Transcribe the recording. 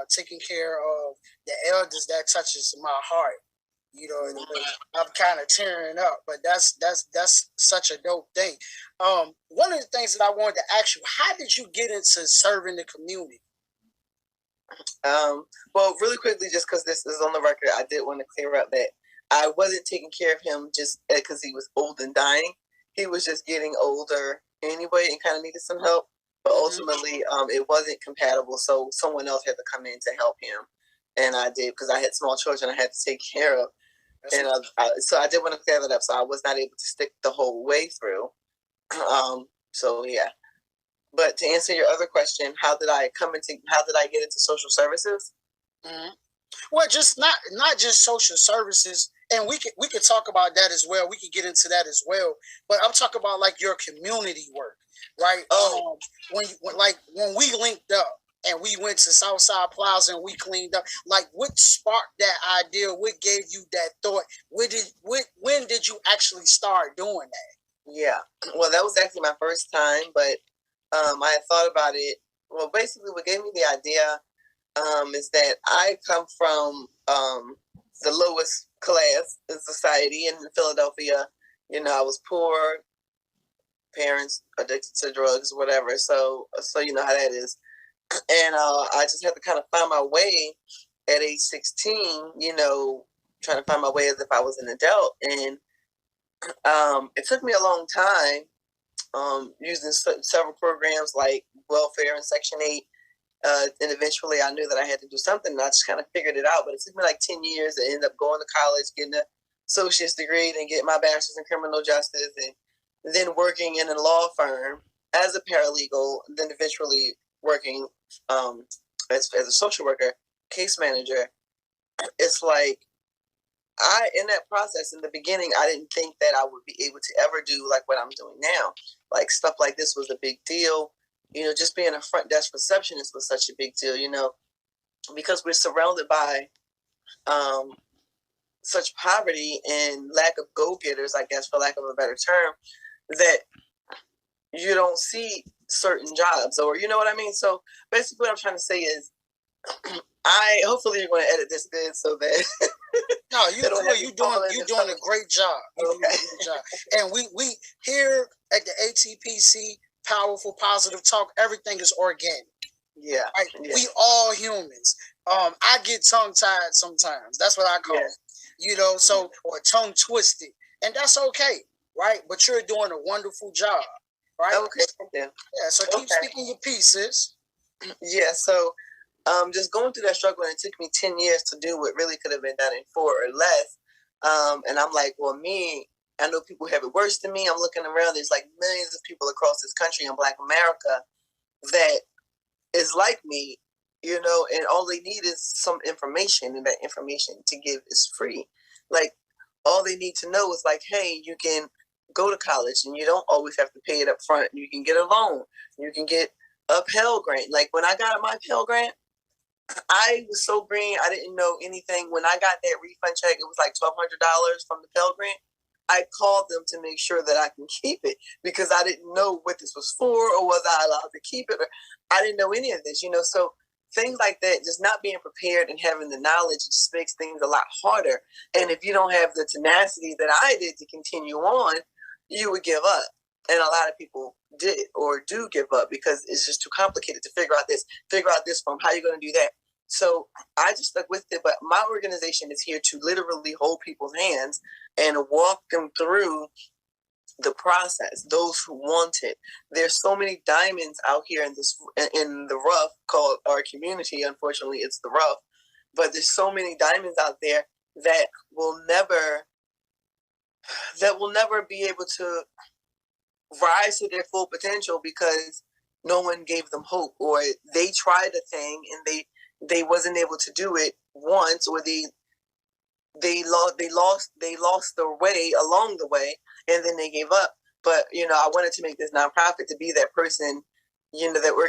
taking care of the elders, that touches my heart. I'm kind of tearing up, but that's such a dope thing. One of the things that I wanted to ask you: how did you get into serving the community? Well, really quickly, just because this is on the record, I did want to clear up that I wasn't taking care of him just because he was old and dying. He was just getting older anyway and kind of needed some help. But ultimately, it wasn't compatible, so someone else had to come in to help him, and I did because I had small children I had to take care of, and so I did want to clear that up. So I was not able to stick the whole way through. So yeah. But to answer your other question, how did I get into social services? Mm-hmm. Well, just not just social services, and we could talk about that as well. We could get into that as well. But I'm talking about like your community work, right? When we linked up and we went to Southside Plaza and we cleaned up, like what sparked that idea? What gave you that thought? When did you actually start doing that? Yeah, well, that was actually my first time, but I had thought about it. Well, basically, what gave me the idea is that I come from the lowest class in society in Philadelphia. I was poor, parents addicted to drugs, whatever. So you know how that is. And I just had to kind of find my way at age 16. Trying to find my way as if I was an adult, and it took me a long time. Using several programs like welfare and Section 8. And eventually I knew that I had to do something, and I just kind of figured it out. But it took me like 10 years to end up going to college, getting an associate's degree, and getting my bachelor's in criminal justice, and then working in a law firm as a paralegal, then eventually working as a social worker, case manager. It's like, in that process, in the beginning, I didn't think that I would be able to ever do like what I'm doing now. Like stuff like this was a big deal. Just being a front desk receptionist was such a big deal, because we're surrounded by such poverty and lack of go-getters, I guess, for lack of a better term, that you don't see certain jobs, or you know what I mean? So basically what I'm trying to say is, hopefully you're going to edit this good so that no, you're doing a great job. You're doing a great job. And we here at the ATPC, Powerful Positive Talk, everything is organic. Yeah, right? Yeah. We all humans. I get tongue tied sometimes. That's what I call it. So or tongue twisted, and that's okay, right? But you're doing a wonderful job, right? Okay. Yeah. So keep speaking your pieces. Yeah. So. Just going through that struggle, and it took me 10 years to do what really could have been done in 4 or less. And I'm like, well, I know people have it worse than me. I'm looking around, there's like millions of people across this country in Black America that is like me, and all they need is some information, and that information to give is free. Like, all they need to know is like, hey, you can go to college and you don't always have to pay it up front. You can get a loan. You can get a Pell Grant. Like when I got my Pell Grant, I was so green. I didn't know anything. When I got that refund check, it was like $1,200 from the Pell Grant. I called them to make sure that I can keep it because I didn't know what this was for, or was I allowed to keep it. Or I didn't know any of this, So things like that, just not being prepared and having the knowledge, just makes things a lot harder. And if you don't have the tenacity that I did to continue on, you would give up. And a lot of people did or do give up because it's just too complicated to figure out this from how you're going to do that. So I just stuck with it. But my organization is here to literally hold people's hands and walk them through the process. Those who want it. There's so many diamonds out here in the rough called our community. Unfortunately, it's the rough. But there's so many diamonds out there that will never be able to rise to their full potential because no one gave them hope, or they tried a thing and they wasn't able to do it once, or they lost their way along the way, and then they gave up. But I wanted to make this nonprofit to be that person, that we're